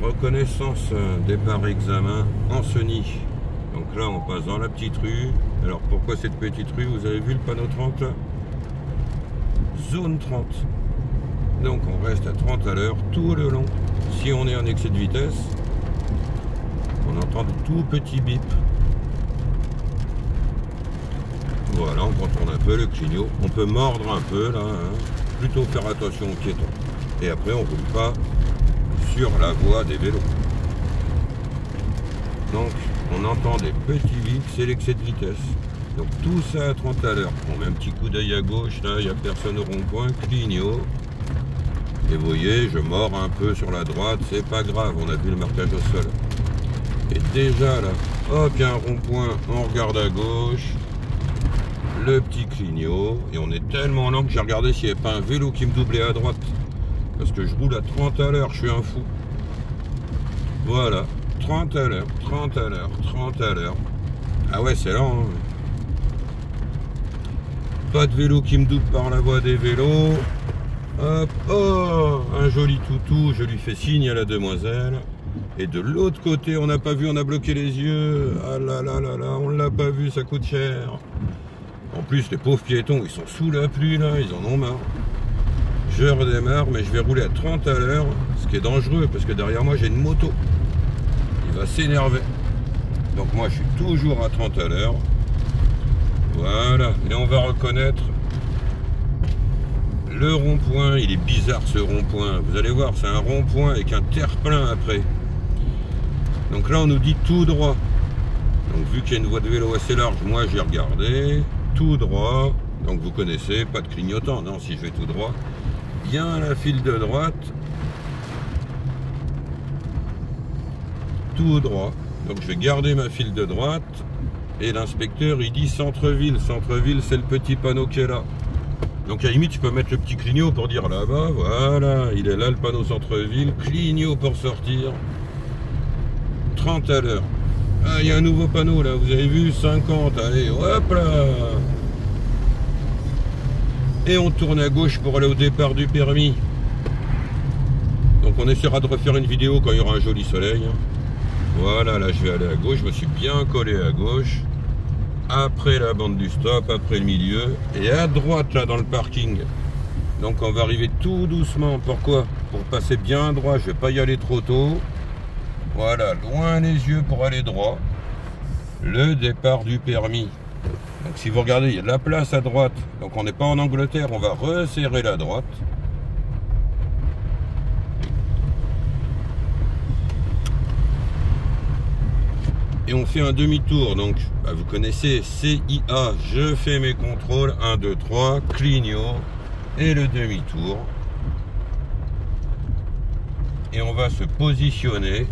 Reconnaissance, départ examen Ancenis. Donc là on passe dans la petite rue. Alors pourquoi cette petite rue? Vous avez vu le panneau 30 là? Zone 30. Donc on reste à 30 à l'heure tout le long. Si on est en excès de vitesse, on entend de tout petits bips. Voilà, on contourne un peu le clignot. On peut mordre un peu là, hein. Plutôt faire attention aux piétons. Et après on roule pas sur la voie des vélos. Donc on entend des petits bips, c'est l'excès de vitesse. Donc tout ça à 30 à l'heure. On met un petit coup d'œil à gauche, là il n'y a personne au rond-point, clignot. Et vous voyez, je mords un peu sur la droite, c'est pas grave, on a vu le marquage au sol. Et déjà là, hop, il y a un rond-point, on regarde à gauche, le petit clignot, et on est tellement lent que j'ai regardé s'il n'y avait pas un vélo qui me doublait à droite. Parce que je roule à 30 à l'heure, je suis un fou. Voilà, 30 à l'heure, 30 à l'heure, 30 à l'heure. Ah ouais, c'est lent, hein. Pas de vélo qui me double par la voie des vélos. Hop, oh, un joli toutou, je lui fais signe à la demoiselle. Et de l'autre côté, on n'a pas vu, on a bloqué les yeux. Ah là là là là, on l'a pas vu, ça coûte cher. En plus, les pauvres piétons, ils sont sous la pluie là, ils en ont marre. Je redémarre, mais je vais rouler à 30 à l'heure, ce qui est dangereux, parce que derrière moi, j'ai une moto. Il va s'énerver. Donc moi, je suis toujours à 30 à l'heure. Voilà, et on va reconnaître le rond-point. Il est bizarre ce rond-point. Vous allez voir, c'est un rond-point avec un terre-plein après. Donc là, on nous dit tout droit. Donc vu qu'il y a une voie de vélo assez large, moi j'ai regardé. Tout droit. Donc vous connaissez, pas de clignotant. Non, si je vais tout droit. Bien la file de droite. Tout droit. Donc je vais garder ma file de droite. Et l'inspecteur il dit centre-ville. Centre-ville, c'est le petit panneau qui est là. Donc à la limite, je peux mettre le petit clignot pour dire là-bas. Voilà, il est là le panneau centre-ville. Clignot pour sortir. 30 à l'heure. Ah, il y a un nouveau panneau là, vous avez vu, 50. Allez, hop là. Et on tourne à gauche pour aller au départ du permis. Donc on essaiera de refaire une vidéo quand il y aura un joli soleil. Voilà, là je vais aller à gauche. Je me suis bien collé à gauche. Après la bande du stop, après le milieu. Et à droite là dans le parking. Donc on va arriver tout doucement. Pourquoi? Pour passer bien droit. Je vais pas y aller trop tôt. Voilà, loin les yeux pour aller droit. Le départ du permis. Donc si vous regardez, il y a de la place à droite. Donc on n'est pas en Angleterre, on va resserrer la droite. Et on fait un demi-tour. Donc bah, vous connaissez CIA. Je fais mes contrôles. 1, 2, 3, clignot. Et le demi-tour. Et on va se positionner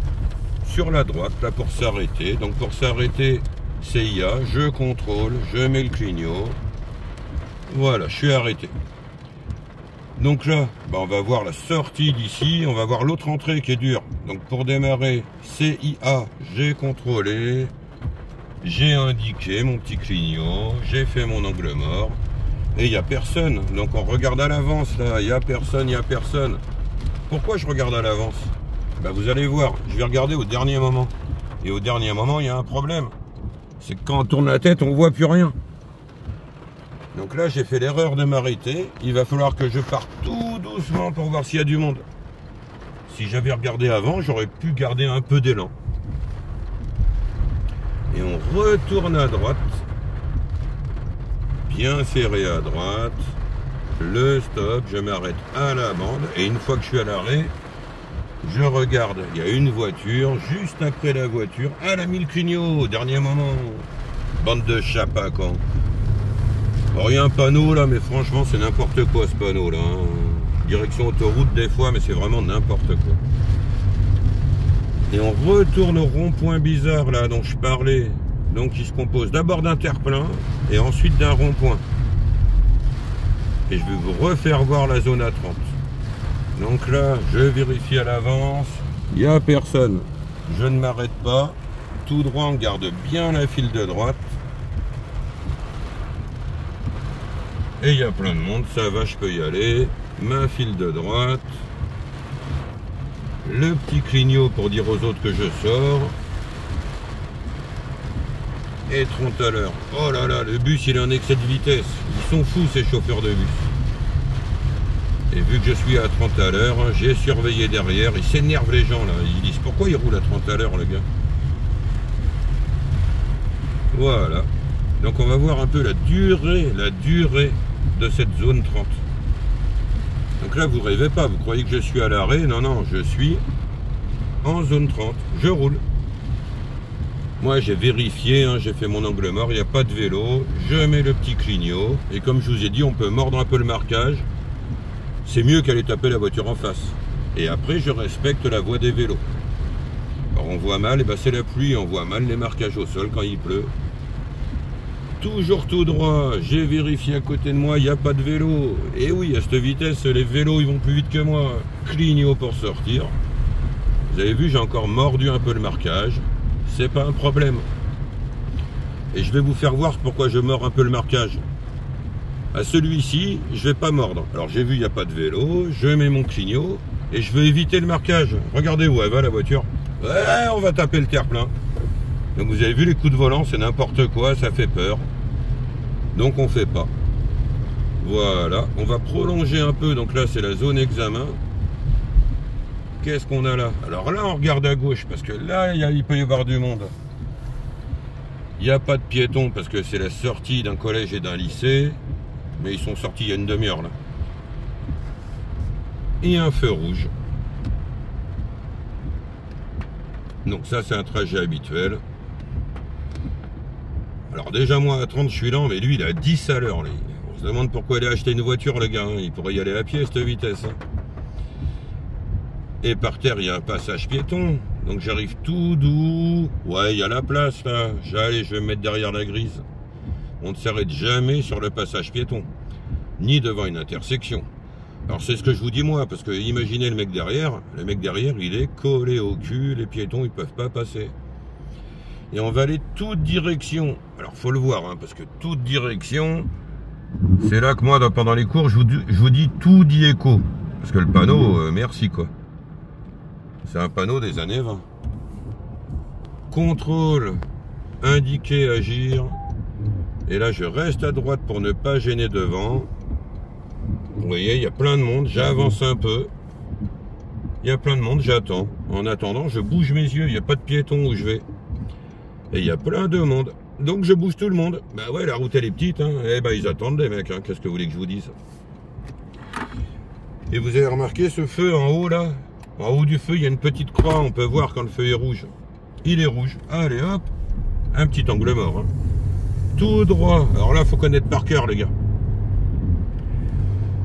sur la droite là pour s'arrêter. Donc pour s'arrêter, CIA, je contrôle, je mets le clignot. Voilà, je suis arrêté. Donc là, bah on va voir la sortie d'ici, on va voir l'autre entrée qui est dure. Donc pour démarrer, CIA, j'ai contrôlé, j'ai indiqué mon petit clignot, j'ai fait mon angle mort. Et il n'y a personne. Donc on regarde à l'avance là, il n'y a personne, il n'y a personne. Pourquoi je regarde à l'avance? Bah vous allez voir, je vais regarder au dernier moment. Et au dernier moment, il y a un problème. C'est que quand on tourne la tête, on voit plus rien. Donc là, j'ai fait l'erreur de m'arrêter. Il va falloir que je parte tout doucement pour voir s'il y a du monde. Si j'avais regardé avant, j'aurais pu garder un peu d'élan. Et on retourne à droite. Bien serré à droite. Le stop, je m'arrête à la bande. Et une fois que je suis à l'arrêt, je regarde, il y a une voiture, juste après la voiture, elle a mis le clignot au dernier moment. Bande de chapacans. Alors il y a un panneau là, mais franchement c'est n'importe quoi ce panneau là. Hein. Direction autoroute des fois, mais c'est vraiment n'importe quoi. Et on retourne au rond-point bizarre là dont je parlais. Donc il se compose d'abord d'un terre-plein et ensuite d'un rond-point. Et je vais vous refaire voir la zone à 30. Donc là, je vérifie à l'avance, il n'y a personne. Je ne m'arrête pas. Tout droit, on garde bien la file de droite. Et il y a plein de monde, ça va, je peux y aller. Ma file de droite. Le petit clignot pour dire aux autres que je sors. Et 30 à l'heure. Oh là là, le bus il est en excès de vitesse. Ils sont fous ces chauffeurs de bus. Et vu que je suis à 30 à l'heure, j'ai surveillé derrière. Ils s'énervent les gens là. Ils disent pourquoi ils roulent à 30 à l'heure, le gars. Voilà. Donc on va voir un peu la durée de cette zone 30. Donc là vous rêvez pas, vous croyez que je suis à l'arrêt. Non, non, je suis en zone 30. Je roule. Moi j'ai vérifié, hein, j'ai fait mon angle mort, il n'y a pas de vélo. Je mets le petit clignot. Et comme je vous ai dit, on peut mordre un peu le marquage. C'est mieux qu'aller taper la voiture en face. Et après je respecte la voie des vélos. Alors on voit mal, et ben c'est la pluie, on voit mal les marquages au sol quand il pleut. Toujours tout droit, j'ai vérifié à côté de moi, il n'y a pas de vélo. Et oui, à cette vitesse, les vélos ils vont plus vite que moi. Clignot pour sortir. Vous avez vu, j'ai encore mordu un peu le marquage. C'est pas un problème. Et je vais vous faire voir pourquoi je mords un peu le marquage. À celui-ci, je vais pas mordre. Alors j'ai vu, il n'y a pas de vélo, je mets mon clignot et je veux éviter le marquage. Regardez où elle va la voiture. Ouais, on va taper le terre-plein. Donc vous avez vu les coups de volant, c'est n'importe quoi, ça fait peur. Donc on fait pas. Voilà, on va prolonger un peu. Donc là c'est la zone examen. Qu'est-ce qu'on a là? Alors là on regarde à gauche parce que là il peut y avoir du monde. Il n'y a pas de piétons parce que c'est la sortie d'un collège et d'un lycée. Mais ils sont sortis il y a une demi-heure là. Et un feu rouge. Donc ça c'est un trajet habituel. Alors déjà moi à 30 je suis lent, mais lui il est à 10 à l'heure. On se demande pourquoi il a acheté une voiture le gars, hein. Il pourrait y aller à pied à cette vitesse. Hein. Et par terre il y a un passage piéton. Donc j'arrive tout doux. Ouais, il y a la place là. J'allais, je vais me mettre derrière la grise. On ne s'arrête jamais sur le passage piéton. Ni devant une intersection. Alors c'est ce que je vous dis moi, parce que imaginez le mec derrière il est collé au cul, les piétons ils peuvent pas passer. Et on va aller toute direction. Alors faut le voir, hein, parce que toute direction, c'est là que moi pendant les cours je vous dis tout dit écho. Parce que le panneau, merci quoi. C'est un panneau des années 20. Contrôle, indiquer, agir. Et là je reste à droite pour ne pas gêner devant. Vous voyez, il y a plein de monde, j'avance un peu. Il y a plein de monde, j'attends. En attendant, je bouge mes yeux, il n'y a pas de piéton où je vais. Et il y a plein de monde. Donc je bouge tout le monde. Bah ouais, la route elle est petite, hein. Eh ben ils attendent les mecs, hein. Qu'est-ce que vous voulez que je vous dise? Et vous avez remarqué ce feu en haut là? En haut du feu, il y a une petite croix, on peut voir quand le feu est rouge. Il est rouge. Allez hop, un petit angle mort. Hein. Tout droit. Alors là, il faut connaître par cœur les gars.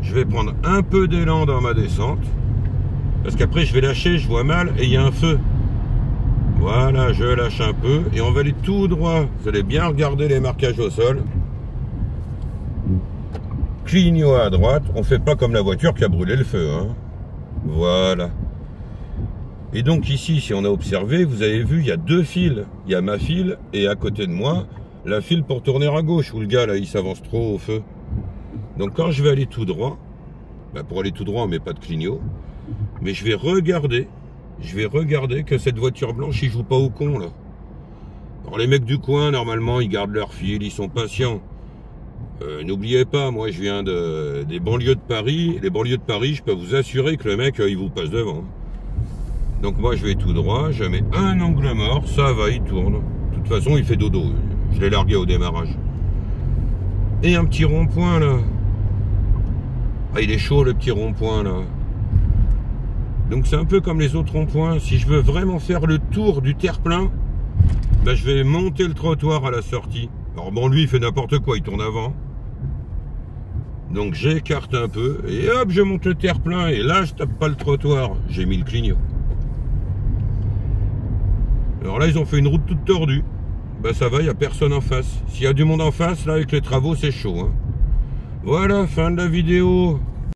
Je vais prendre un peu d'élan dans ma descente. Parce qu'après je vais lâcher, je vois mal et il y a un feu. Voilà, je lâche un peu et on va aller tout droit. Vous allez bien regarder les marquages au sol. Clignot à droite. On fait pas comme la voiture qui a brûlé le feu. Hein. Voilà. Et donc ici, si on a observé, vous avez vu, il y a deux fils. Il y a ma file et à côté de moi, la file pour tourner à gauche. Où le gars là, il s'avance trop au feu. Donc quand je vais aller tout droit, bah pour aller tout droit, on met pas de clignot. Mais je vais regarder que cette voiture blanche, ils jouent pas au con là. Alors les mecs du coin, normalement, ils gardent leur fil, ils sont patients. N'oubliez pas, moi je viens des banlieues de Paris. Les banlieues de Paris, je peux vous assurer que le mec, il vous passe devant. Donc moi je vais tout droit, je mets un angle mort, ça va, il tourne. De toute façon, il fait dodo. Je l'ai largué au démarrage. Et un petit rond-point là. Ah, il est chaud le petit rond-point là. Donc c'est un peu comme les autres ronds-points. Si je veux vraiment faire le tour du terre-plein, ben, je vais monter le trottoir à la sortie. Alors bon, lui il fait n'importe quoi, il tourne avant. Donc j'écarte un peu et hop, je monte le terre-plein et là je tape pas le trottoir. J'ai mis le clignot. Alors là ils ont fait une route toute tordue. Ben ça va, il n'y a personne en face. S'il y a du monde en face, là avec les travaux c'est chaud. Hein. Voilà, fin de la vidéo.